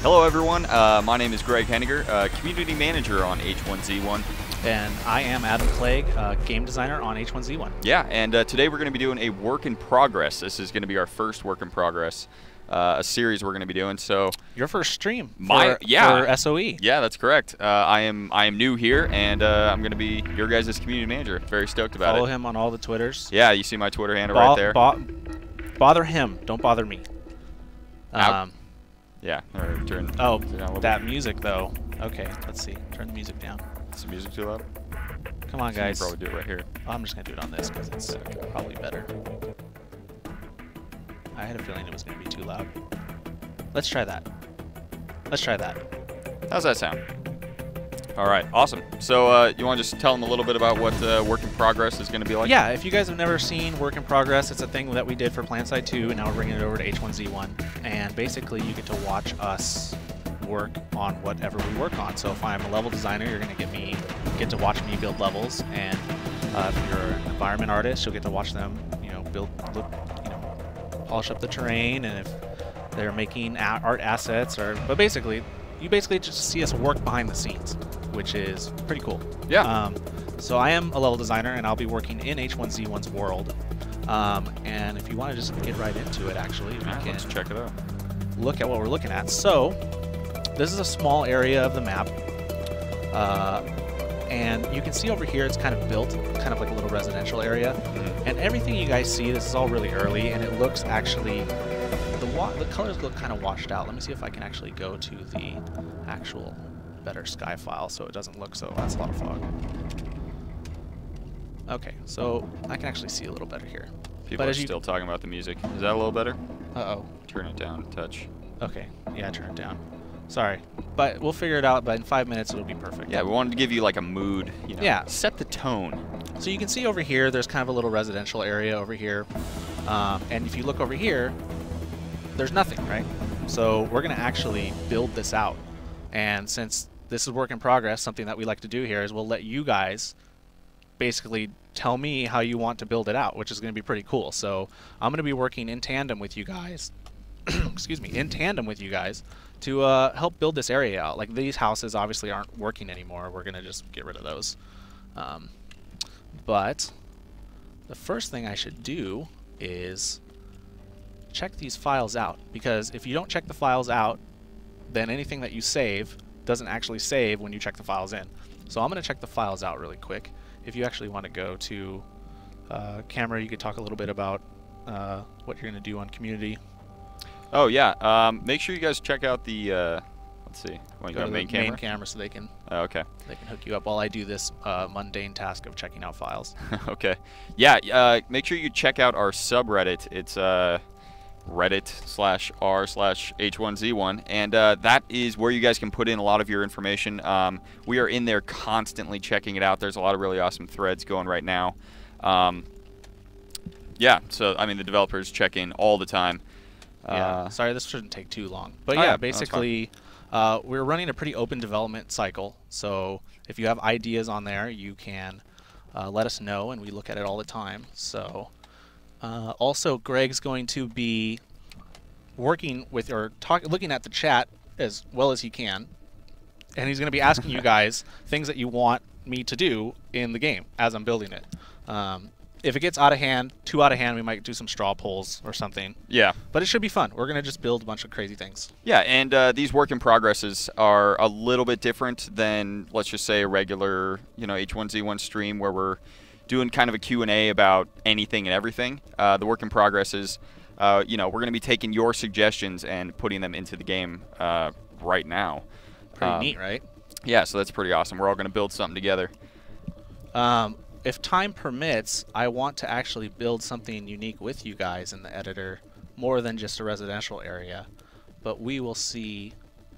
Hello everyone, my name is Greg Henniger, Community Manager on H1Z1. And I am Adam Clegg, Game Designer on H1Z1. Yeah, and today we're going to be doing a work in progress. This is going to be our first work in progress, a series we're going to be doing. So your first stream for SOE. Yeah, that's correct. I am new here, and I'm going to be your guys' community manager. Very stoked about it. Follow him on all the Twitters. Yeah, you see my Twitter handle right there. Bother him, don't bother me. Yeah, or turn. Oh, turn that music though. Okay, let's see. Turn the music down. Is the music too loud? Come on, guys. Probably do it right here. I'm just gonna do it on this because it's probably better. I had a feeling it was gonna be too loud. Let's try that. Let's try that. How's that sound? All right, awesome. So you want to just tell them a little bit about what work in progress is going to be like? Yeah, if you guys have never seen work in progress, it's a thing that we did for PlanSide 2, and now we're bringing it over to H1Z1. And basically, you get to watch us work on whatever we work on. So if I'm a level designer, you're going to get to watch me build levels, and if you're an environment artist, you'll get to watch them, polish up the terrain, and if they're making art assets, but basically, you basically just see us work behind the scenes, which is pretty cool. Yeah. So I am a level designer, and I'll be working in H1Z1's world. And if you want to just get right into it, actually, we can let's check it out. Look at what we're looking at. So this is a small area of the map. And you can see over here, it's kind of built, kind of like a little residential area. Mm-hmm. And everything you guys see, this is all really early, and it looks actually, the colors look kind of washed out. Let me see if I can actually go to the actual better sky file so it doesn't look so, that's a lot of fog. Okay, so I can actually see a little better here. People are still talking about the music. Is that a little better? Uh-oh. Turn it down a touch. Okay, yeah, turn it down. Sorry, but we'll figure it out, but in 5 minutes it'll be perfect. Yeah, we wanted to give you like a mood, yeah. Set the tone. So you can see over here, there's kind of a little residential area over here. And if you look over here, there's nothing, right? So we're going to actually build this out. And since this is work in progress, something that we like to do here is we'll let you guys basically tell me how you want to build it out, which is going to be pretty cool. So I'm going to be working in tandem with you guys, excuse me, in tandem with you guys to help build this area out. Like, these houses obviously aren't working anymore. We're going to just get rid of those. But the first thing I should do is check these files out, because if you don't check the files out, then anything that you save doesn't actually save when you check the files in. So I'm going to check the files out really quick. If you actually want to go to camera, you could talk a little bit about what you're going to do on community. Oh yeah, make sure you guys check out the let's see, want to go to main camera? Main camera so they can okay, they can hook you up while I do this mundane task of checking out files. Okay, yeah, make sure you check out our subreddit. It's reddit/r/H1Z1, and that is where you guys can put in a lot of your information. We are in there constantly checking it out. There's a lot of really awesome threads going right now. Yeah, so I mean, the developers check in all the time. Yeah, sorry, this shouldn't take too long. But yeah, basically, we're running a pretty open development cycle. So if you have ideas on there, you can let us know, and we look at it all the time. So also, Greg's going to be working with, or looking at the chat as well as he can, and he's going to be asking you guys things that you want me to do in the game as I'm building it. If it gets out of hand, too out of hand, we might do some straw polls or something. Yeah. But it should be fun. We're going to just build a bunch of crazy things. Yeah, and these work in progresses are a little bit different than, let's just say, a regular, H1Z1 stream where we're doing kind of a Q&A about anything and everything. The work in progresses, we're going to be taking your suggestions and putting them into the game right now. Pretty neat, right? Yeah, so that's pretty awesome. We're all going to build something together. If time permits, I want to actually build something unique with you guys in the editor, more than just a residential area. But we will see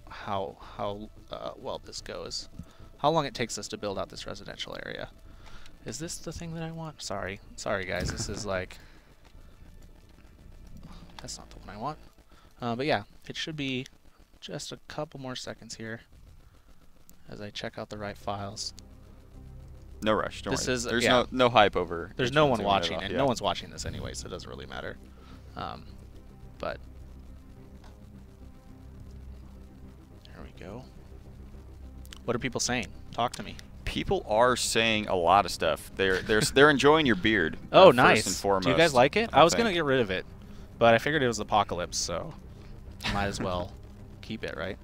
how well this goes. How long it takes us to build out this residential area. Is this the thing that I want? Sorry guys, this is like, that's not the one I want. But yeah, it should be just a couple more seconds here as I check out the right files. No rush. Don't worry. There's yeah. no hype over. There's no one watching, and no one's watching this anyway, so it doesn't really matter. But we go. What are people saying? Talk to me. People are saying a lot of stuff. They're enjoying your beard. Oh, nice. First and foremost. Do you guys like it? I was gonna get rid of it, but I figured it was Apocalypse, so might as well keep it, right?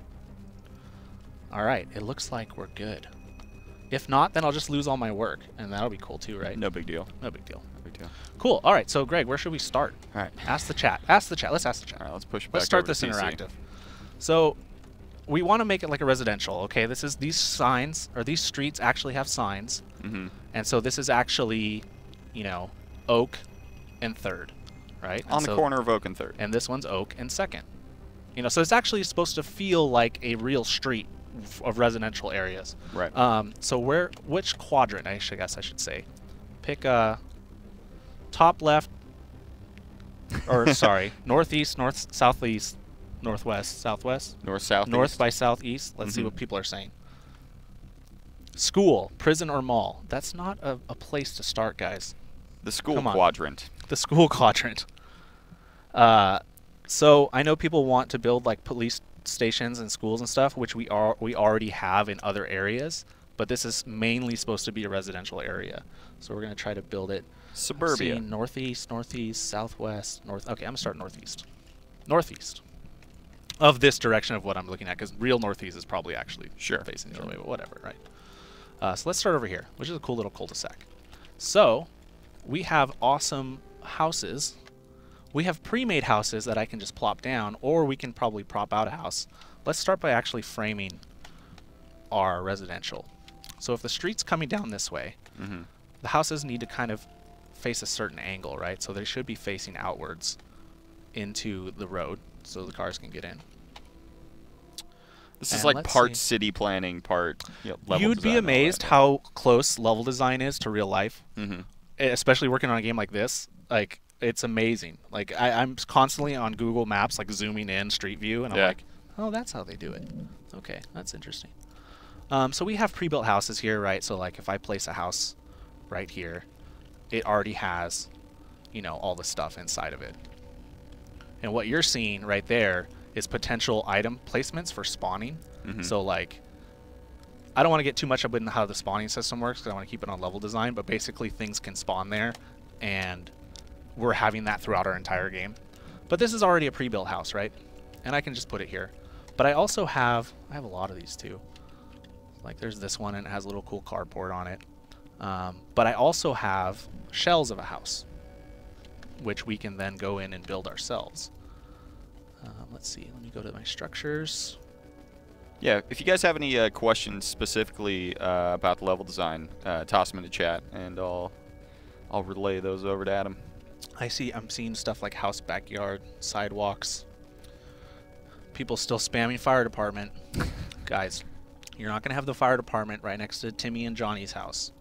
All right. It looks like we're good. If not, then I'll just lose all my work, and that'll be cool too, right? No big deal. No big deal. No big deal. Cool. All right. So, Greg, where should we start? All right. Ask the chat. Ask the chat. Let's ask the chat. All right. Let's push back. Let's start over this to CC. interactive. So, we want to make it like a residential. Okay. These signs or these streets actually have signs, and so this is actually, you know, Oak and 3rd, right? On the corner of Oak and 3rd. And this one's Oak and 2nd. You know, so it's actually supposed to feel like a real street of residential areas. Right. So which quadrant? I guess I should say. Pick a top left, or sorry, northeast, north, southeast, northwest, southwest. North, south, North east. by southeast. Let's see what people are saying. School, prison, or mall. That's not a place to start, guys. The school quadrant. The school quadrant. So I know people want to build like police stations and schools and stuff, which we already have in other areas, but this is mainly supposed to be a residential area. So we're going to try to build it. Suburbia. Northeast, northeast, southwest, north. Okay, I'm going to start northeast. Northeast. Of this direction of what I'm looking at, because real northeast is probably actually facing the other way, but whatever, right? So let's start over here, which is a cool little cul-de-sac. So we have awesome houses. We have pre-made houses that I can just plop down, or we can probably prop out a house. Let's start by actually framing our residential. So if the street's coming down this way, the houses need to kind of face a certain angle, right? So they should be facing outwards into the road so the cars can get in. This is like part city planning, part level You'd be amazed how close level design is to real life, especially working on a game like this. Like, it's amazing. Like, I'm constantly on Google Maps, like zooming in Street View, and I'm like, oh, that's how they do it. Okay, that's interesting. So we have pre-built houses here, right? So like, if I place a house right here, it already has, you know, all the stuff inside of it. And what you're seeing right there is potential item placements for spawning. So like, I don't want to get too much up in how the spawning system works because I want to keep it on level design, but basically things can spawn there, and we're having that throughout our entire game. But this is already a pre-built house, right? And I can just put it here. But I also have, I have a lot of these too. Like there's this one and it has a little cool carport on it. But I also have shells of a house, which we can then go in and build ourselves. Let's see, let me go to my structures. Yeah, if you guys have any questions specifically about the level design, toss them in the chat, and I'll relay those over to Adam. I'm seeing stuff like house backyard, sidewalks. People still spamming fire department. Guys, you're not going to have the fire department right next to Timmy and Johnny's house.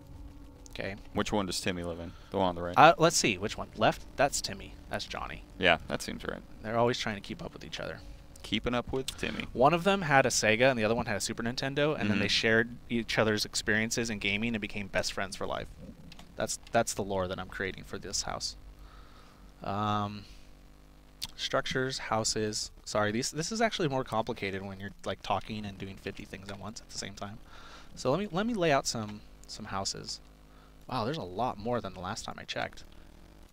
Okay. Which one does Timmy live in? The one on the right? Let's see. Which one? Left? That's Timmy. That's Johnny. Yeah, that seems right. They're always trying to keep up with each other. Keeping up with Timmy. One of them had a Sega and the other one had a Super Nintendo, and then they shared each other's experiences in gaming and became best friends for life. That's the lore that I'm creating for this house. Structures, houses. Sorry, this is actually more complicated when you're like talking and doing 50 things at once at the same time. So let me lay out some houses. Wow, there's a lot more than the last time I checked.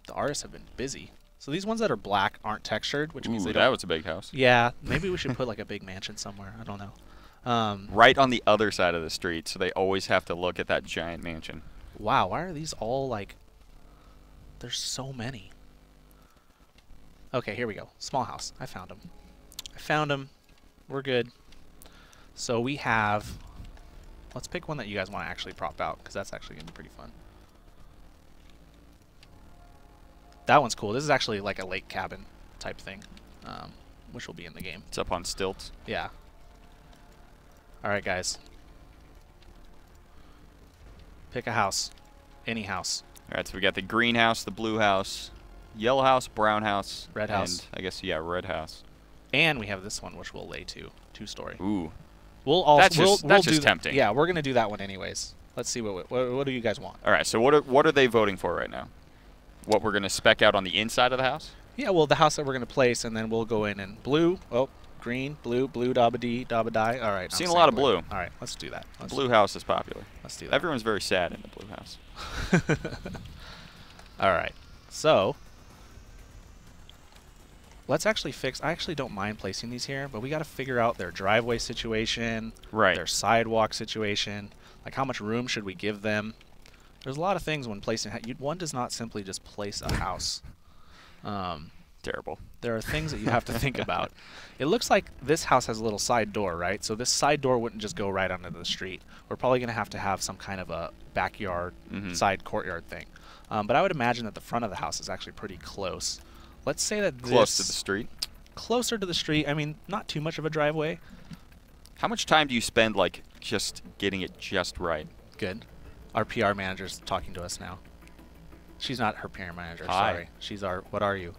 The artists have been busy. So these ones that are black aren't textured, which means they don't. That was a big house. Yeah, maybe we should put like a big mansion somewhere. I don't know. Right on the other side of the street, so they always have to look at that giant mansion. Wow, why are these all like... There's so many. Okay, here we go. Small house. I found them. We're good. So we have... Let's pick one that you guys want to actually prop out, because that's actually going to be pretty fun. That one's cool. This is actually like a lake cabin type thing, which will be in the game. It's up on stilts. Yeah. All right, guys. Pick a house. Any house. All right, so we got the green house, the blue house, yellow house, brown house, red house. And I guess, yeah, red house. And we have this one, which we'll lay to. Two-story. Ooh. We'll also, that's just tempting. Yeah, we're going to do that one anyways. Let's see what do you guys want? All right, so what are they voting for right now? What we're going to spec out on the inside of the house? Yeah, well, the house that we're going to place, and then we'll go in and blue. Oh, Green, blue, blue, dabba-dee, dabba-die. All right. Seen a lot of blue. All right, let's do that. Blue house is popular. Let's do that. Everyone's very sad in the blue house. All right. So let's actually fix. I actually don't mind placing these here, but we got to figure out their driveway situation, their sidewalk situation, like how much room should we give them. There's a lot of things when placing. One does not simply just place a house. Terrible. There are things that you have to think about. It looks like this house has a little side door, right? So this side door wouldn't just go right onto the street. We're probably going to have some kind of a backyard, side courtyard thing. But I would imagine that the front of the house is actually pretty close. Let's say that close to the street. Closer to the street. I mean, not too much of a driveway. How much time do you spend, like, just getting it just right? Good. Our PR manager's talking to us now. She's not her PR manager. Hi. Sorry. She's our. What are you?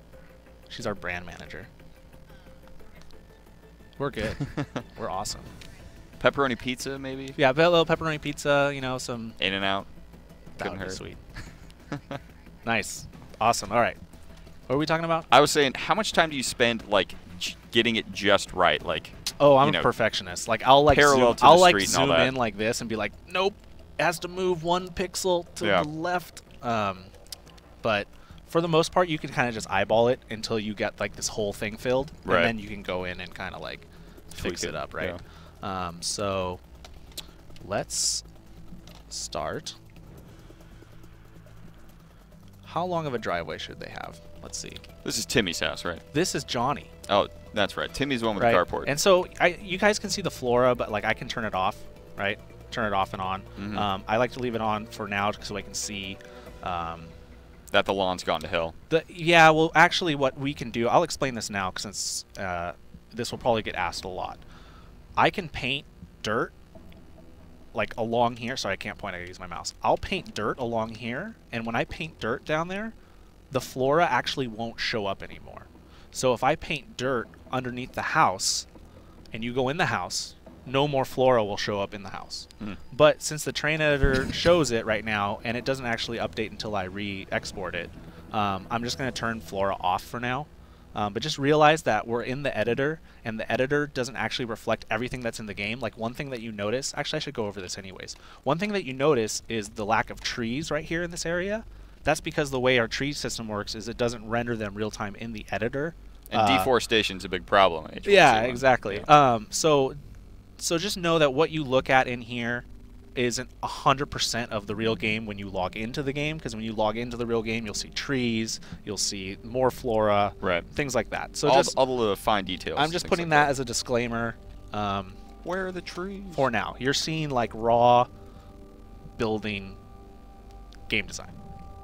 She's our brand manager. We're good. We're awesome. Pepperoni pizza, maybe? Yeah, a little pepperoni pizza, you know, some... In-N-Out. That would be sweet. Nice. Awesome. All right. What are we talking about? I was saying, how much time do you spend, like, getting it just right? Like, oh, I'm a perfectionist. Like, I'll zoom in like this and be like, nope, it has to move 1 pixel to the left. But for the most part, you can kind of just eyeball it until you get like this whole thing filled, and then you can go in and kind of like fix it up, right? Yeah. So let's start. How long of a driveway should they have? Let's see. This is Timmy's house, right? This is Johnny. Oh, that's right. Timmy's the one with the carport. And so you guys can see the flora, but like I can turn it off, right? Turn it off and on. I like to leave it on for now so I can see. That the lawn's gone to hell. Yeah, well, actually what we can do, I'll explain this now since this will probably get asked a lot. I can paint dirt like along here. Sorry, I can't point. I gotta use my mouse. I'll paint dirt along here, and when I paint dirt down there, the flora actually won't show up anymore. So if I paint dirt underneath the house and you go in the house, no more flora will show up in the house. But since the train editor shows it right now and it doesn't actually update until I re-export it, I'm just going to turn flora off for now. But just realize that we're in the editor, and the editor doesn't actually reflect everything that's in the game. Like, one thing that you notice, actually I should go over this anyways. One thing that you notice is the lack of trees right here in this area. That's because the way our tree system works is it doesn't render them real time in the editor. And deforestation's a big problem in H1Z1. Yeah, exactly. Yeah. So just know that what you look at in here isn't 100% of the real game when you log into the game, because when you log into the real game, you'll see trees, you'll see more flora, things like that. So all the fine details. I'm just putting that as a disclaimer. Where are the trees? For now, you're seeing like raw building game design.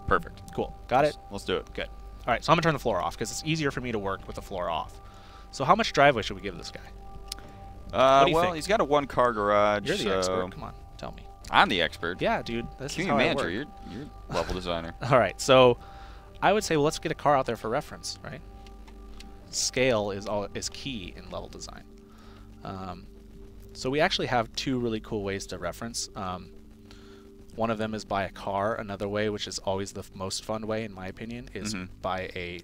Perfect. Cool. Got it? Let's do it. Good. All right, so I'm going to turn the floor off because it's easier for me to work with the floor off. So how much driveway should we give this guy? Well, he's got a 1-car garage. You're the expert. Come on, tell me. I'm the expert. Yeah, dude. This is how manager. I work. You're level designer. All right, so I would say, well, let's get a car out there for reference, right? Scale is key in level design. So we actually have 2 really cool ways to reference. One of them is by a car. Another way, which is always the most fun way, in my opinion, is by an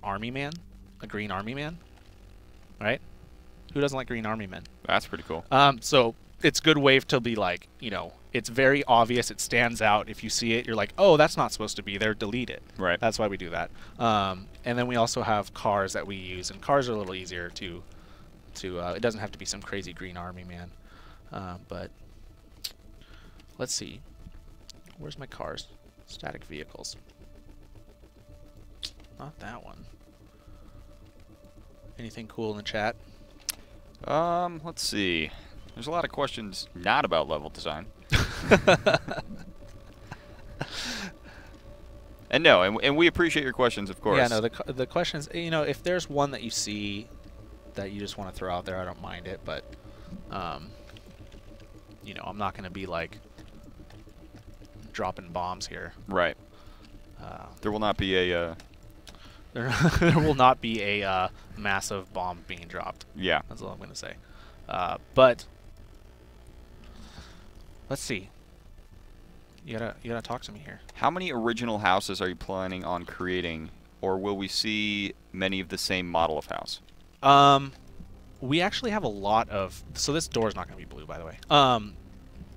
army man, a green army man, right? Who doesn't like green army men? That's pretty cool. So it's a good way to be like, you know, it's very obvious. It stands out. If you see it, you're like, oh, that's not supposed to be there. Delete it. Right. That's why we do that. And then we also have cars that we use, and cars are a little easier to it doesn't have to be some crazy green army man. But let's see. Where's my cars? Static vehicles. Not that one. Anything cool in the chat? Let's see. There's a lot of questions not about level design. And no, and we appreciate your questions, of course. Yeah, no, the questions, you know, if there's one that you see that you just want to throw out there, I don't mind it, but you know, I'm not going to be like dropping bombs here. Right. There will not be a there will not be a massive bomb being dropped. Yeah. That's all I'm going to say. But let's see. You gotta talk to me here. How many original houses are you planning on creating, or will we see many of the same model of house? we actually have a lot of. So this door is not going to be blue, by the way.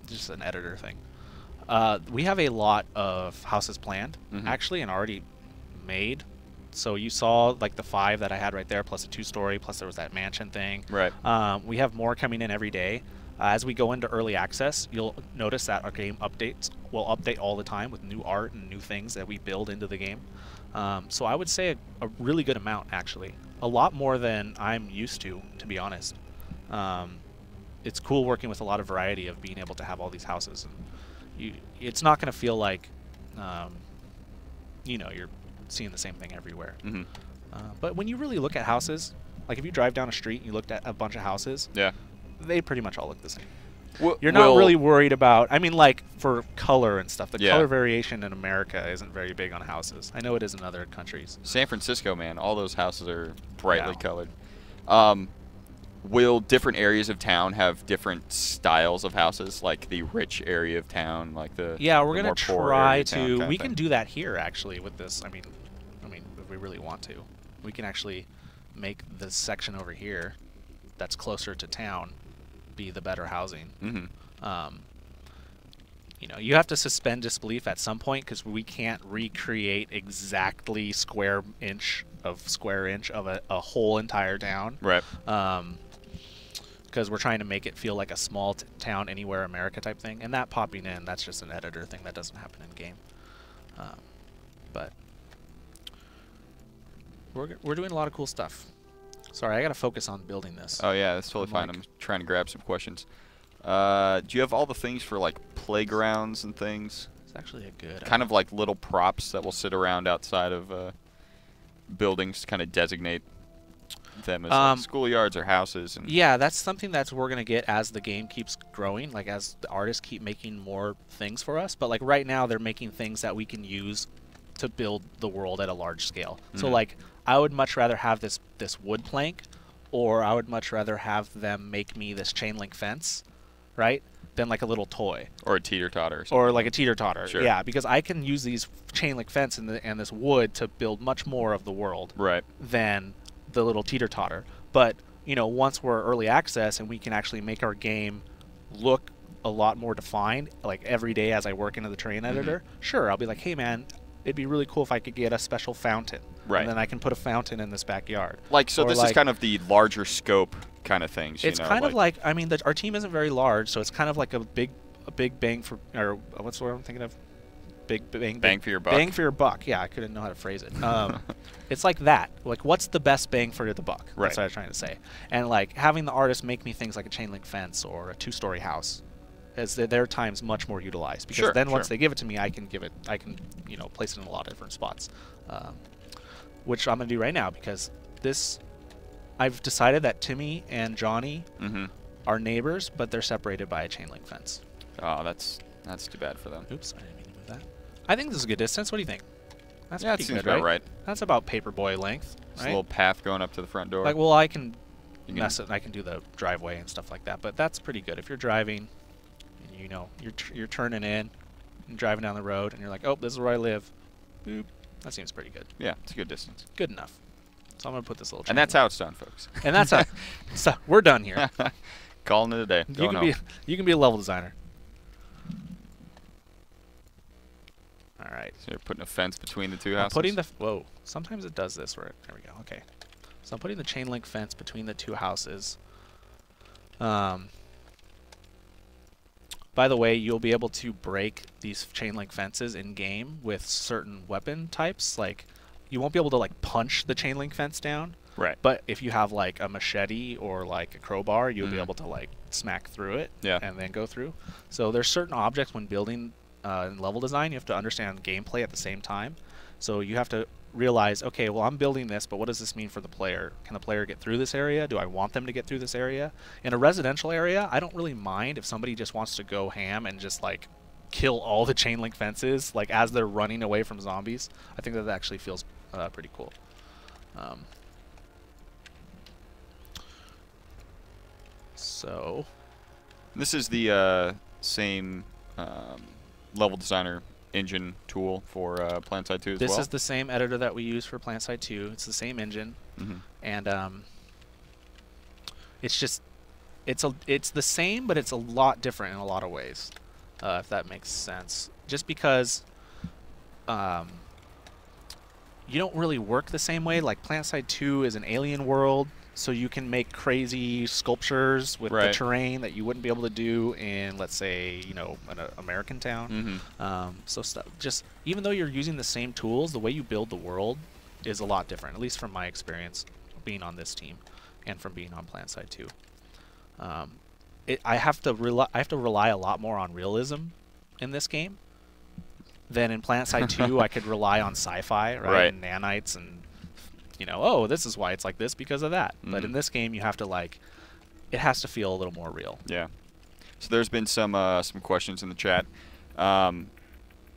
Just an editor thing. We have a lot of houses planned, actually, and already made. So you saw like the 5 that I had right there, plus a 2-story, plus there was that mansion thing. Right. We have more coming in every day. As we go into early access, you'll notice that our game updates will update all the time with new art and new things that we build into the game. So I would say a really good amount, actually. A lot more than I'm used to be honest. It's cool working with a lot of variety of being able to have all these houses. And it's not going to feel like, you know, you're seeing the same thing everywhere. But when you really look at houses, like if you drive down a street and you looked at a bunch of houses, they pretty much all look the same. You're not really worried about, I mean, like for color and stuff. The color variation in America isn't very big on houses. I know it is in other countries. San Francisco, man, all those houses are brightly colored. Will different areas of town have different styles of houses, like the rich area of town, like the we're gonna try to. We can do that here actually with this. I mean, if we really want to, we can actually make this section over here, that's closer to town, be the better housing. You know, you have to suspend disbelief at some point because we can't recreate exactly square inch of a whole entire town. Right. Because we're trying to make it feel like a small town anywhere America type thing, and that popping in, that's just an editor thing that doesn't happen in game. But we're doing a lot of cool stuff. Sorry, I gotta focus on building this. Oh yeah, that's totally fine. I'm trying to grab some questions. Do you have all the things for like playgrounds and things? It's actually a good kind of like little props that will sit around outside of buildings to kind of designate them as like schoolyards or houses. And yeah, that's something that we're gonna get as the game keeps growing, like as the artists keep making more things for us. But like right now, they're making things that we can use to build the world at a large scale. So like, I would much rather have this wood plank, or I would much rather have them make me this chain link fence, right? Than like a little toy. Or a teeter-totter. Or like a teeter-totter. Sure. Yeah, because I can use these chain link fence and this wood to build much more of the world than the little teeter-totter. But, you know, once we're early access and we can actually make our game look a lot more defined, like every day as I work into the terrain editor, sure, I'll be like, hey man, it'd be really cool if I could get a special fountain. Right. And then I can put a fountain in this backyard. Like, so this is kind of the larger scope kind of things. It's kind of like, I mean, our team isn't very large, so it's kind of like a big bang for, or what's the word I'm thinking of? Bang for your buck. Bang for your buck. Yeah, I couldn't know how to phrase it. It's like that. Like, what's the best bang for the buck? Right. That's what I was trying to say. And like having the artist make me things like a chain link fence or a 2-story house, as their time's much more utilized, because then once they give it to me, I can you know, place it in a lot of different spots, which I'm gonna do right now, because I've decided that Timmy and Johnny are neighbors, but they're separated by a chain link fence. Oh, that's too bad for them. Oops, I didn't mean to move that. I think this is a good distance. What do you think? That's pretty good, seems about right? That's about paperboy length. Just a little path going up to the front door. Like, well, I can mess it. I can do the driveway and stuff like that, but that's pretty good. If you're driving, and you know you're turning in, and driving down the road, and you're like, oh, this is where I live. Boop. That seems pretty good. Yeah, it's a good distance. Good enough. So I'm gonna put this little. And that's how it's done, folks. And that's how. So we're done here. Calling it a day. You can be a level designer. All right. So you're putting a fence between the two houses? I'm putting whoa. Sometimes it does this. There we go. Okay. So I'm putting the chain link fence between the two houses. By the way, you'll be able to break these chain link fences in game with certain weapon types. Like, you won't be able to like punch the chain link fence down. Right. But if you have like a machete or like a crowbar, you'll be able to like smack through it and then go through. So there's certain objects when building in level design, you have to understand gameplay at the same time. So you have to realize, okay, well, I'm building this, but what does this mean for the player? Can the player get through this area? Do I want them to get through this area? In a residential area, I don't really mind if somebody just wants to go ham and just like kill all the chain link fences like as they're running away from zombies. I think that actually feels pretty cool. So this is the same level designer engine tool for PlanetSide 2 as well? This is the same editor that we use for PlanetSide 2. It's the same engine. And it's just it's the same, but it's a lot different in a lot of ways, if that makes sense. Just because you don't really work the same way. Like PlanetSide 2 is an alien world, so you can make crazy sculptures with the terrain that you wouldn't be able to do in, let's say, you know, an American town. So stuff, just even though you're using the same tools, the way you build the world is a lot different, at least from my experience being on this team and from being on PlanetSide 2. I have to rely a lot more on realism in this game than in PlanetSide 2. I could rely on sci-fi, right? And nanites and, you know, oh, this is why it's like this because of that. But in this game, you have to, like, it has to feel a little more real. Yeah. So there's been some questions in the chat. I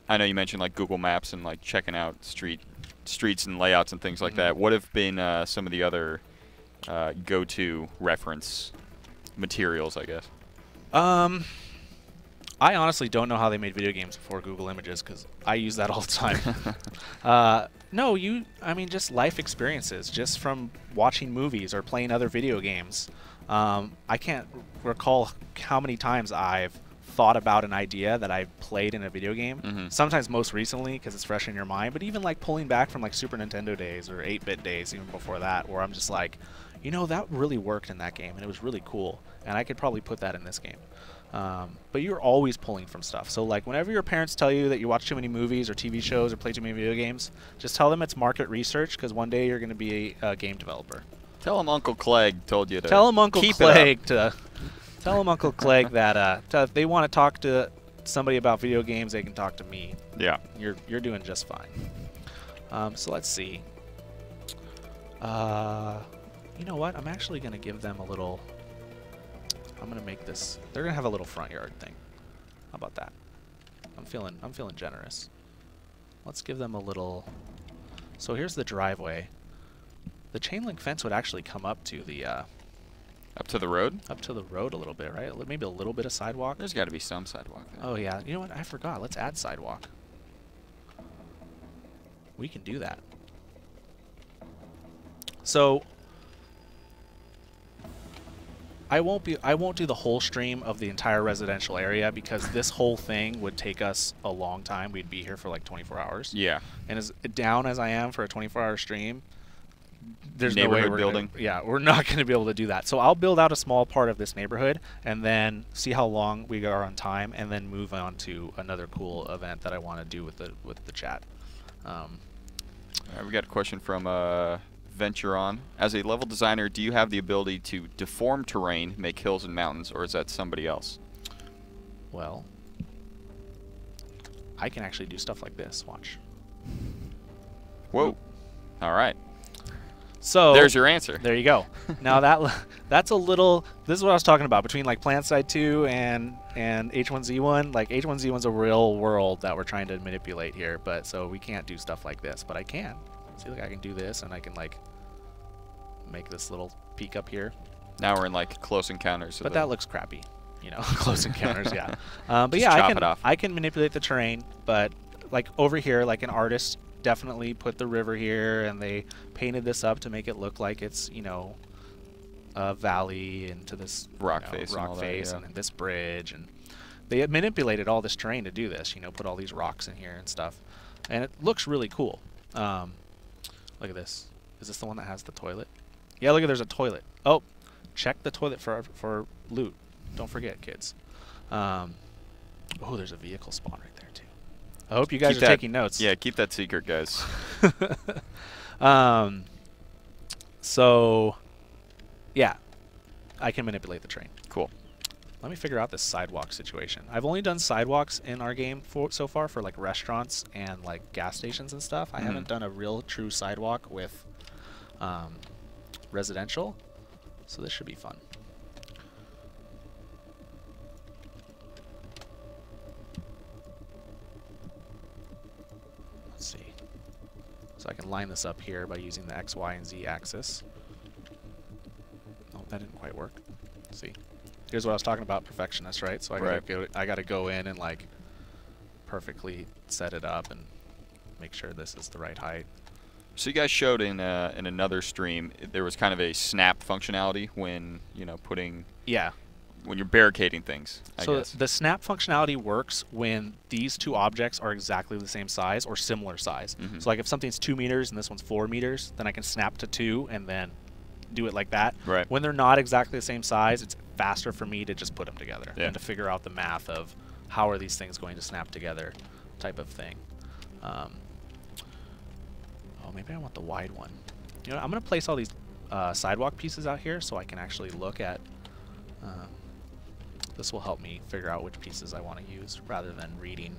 know you mentioned like Google Maps and like checking out streets and layouts and things like that. What have been some of the other go-to reference materials, I guess? I honestly don't know how they made video games before Google Images, because I use that all the time. No, I mean, just life experiences, just from watching movies or playing other video games. I can't recall how many times I've thought about an idea that I played in a video game. Sometimes most recently, because it's fresh in your mind, but even like pulling back from like Super Nintendo days or 8-bit days, even before that, where I'm just like, you know, that really worked in that game, and it was really cool, and I could probably put that in this game. But you're always pulling from stuff. So like whenever your parents tell you that you watch too many movies or TV shows or play too many video games, just tell them it's market research, because one day you're going to be a game developer. Tell them Uncle Clegg told you to tell them Uncle Clegg to tell them Uncle Clegg that if they want to talk to somebody about video games, they can talk to me. Yeah. You're doing just fine. So let's see. You know what? I'm actually going to give them a little... I'm going to make this... They're going to have a little front yard thing. How about that? I'm feeling generous. Let's give them a little... So here's the driveway. The chain link fence would actually come up to the... up to the road? Up to the road a little bit, right? Maybe a little bit of sidewalk. There's got to be some sidewalk there. Oh, yeah. You know what? I forgot. Let's add sidewalk. We can do that. So... I won't do the whole stream of the entire residential area, because this whole thing would take us a long time. We'd be here for like 24 hours. Yeah. And as down as I am for a 24-hour stream, there's no way we're not going to be able to do that. So I'll build out a small part of this neighborhood and then see how long we are on time, and then move on to another cool event that I want to do with the chat. We got a question from Venture On. As a level designer, do you have the ability to deform terrain, make hills and mountains, or is that somebody else? Well, I can actually do stuff like this. Watch. Whoa. All right. So there's your answer. There you go. Now that's a little... This is what I was talking about between like PlanetSide 2 and H1Z1. Like H1Z1's a real world that we're trying to manipulate here, but so we can't do stuff like this, but I can. See, like I can do this, and I can like make this little peak up here. Now we're in like close encounters. But that looks crappy, you know. Close encounters, yeah. But yeah, I can manipulate the terrain. But like over here, like an artist definitely put the river here, and they painted this up to make it look like it's, you know, a valley into this rock face, and this bridge, and they manipulated all this terrain to do this. You know, put all these rocks in here and stuff, and it looks really cool. Look at this. Is this the one that has the toilet? Yeah, look at, there's a toilet. Oh, check the toilet for loot. Don't forget, kids. Oh, there's a vehicle spawn right there too. I hope you guys are taking notes. Yeah, keep that secret, guys. So, yeah, I can manipulate the train. Cool. Let me figure out this sidewalk situation. I've only done sidewalks in our game so far for like restaurants and like gas stations and stuff. I haven't done a real true sidewalk with residential, so this should be fun. Let's see. So I can line this up here by using the X, Y, and Z axis. Oh, that didn't quite work. Let's see. Here's what I was talking about, perfectionist, right? So I gotta go in and like perfectly set it up and make sure this is the right height. So you guys showed in another stream there was kind of a snap functionality when putting when you're barricading things. I guess. The snap functionality works when these two objects are exactly the same size or similar size. So like if something's 2 meters and this one's 4 meters, then I can snap to 2 and then do it like that. Right. When they're not exactly the same size, it's faster for me to just put them together and to figure out the math of how are these things going to snap together, type of thing. Oh, maybe I want the wide one. You know, I'm going to place all these sidewalk pieces out here so I can actually look at. This will help me figure out which pieces I want to use rather than reading,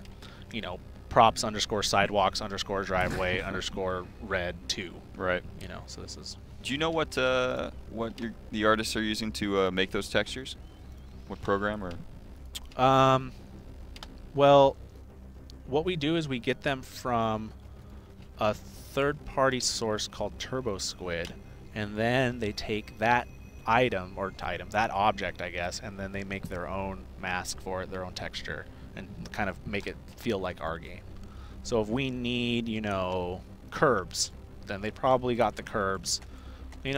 props underscore sidewalks underscore driveway underscore red 2. Right. So this is. Do you know what the artists are using to make those textures? What program or? Well, what we do is we get them from a third-party source called TurboSquid, and then they take that that object, I guess, and then they make their own mask for it, their own texture, and kind of make it feel like our game. So if we need, curbs, then they probably got the curbs.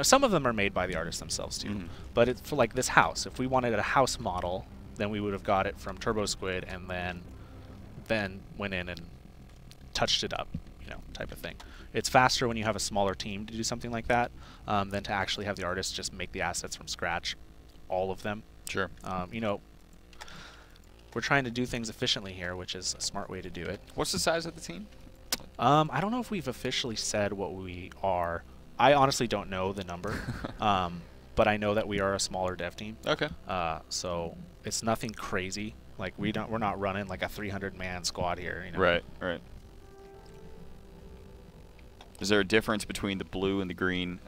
Some of them are made by the artists themselves too. But it's for like this house. If we wanted a house model, then we would have got it from TurboSquid and then went in and touched it up, type of thing. It's faster when you have a smaller team to do something like that than to actually have the artists just make the assets from scratch, all of them. Sure. We're trying to do things efficiently here, which is a smart way to do it. What's the size of the team? I don't know if we've officially said what we are. I honestly don't know the number, but I know that we are a smaller dev team. Okay. So it's nothing crazy. Like we're not running like a 300-man squad here. Right. Right. Is there a difference between the blue and the green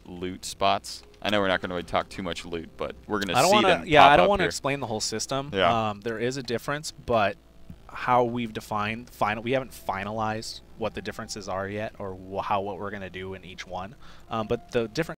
loot spots? I know we're not going to talk too much loot, but we're going to see them. Yeah, I don't want to explain the whole system. Yeah. There is a difference, but how we've defined we haven't finalized what the differences are yet, or what we're going to do in each one. But the different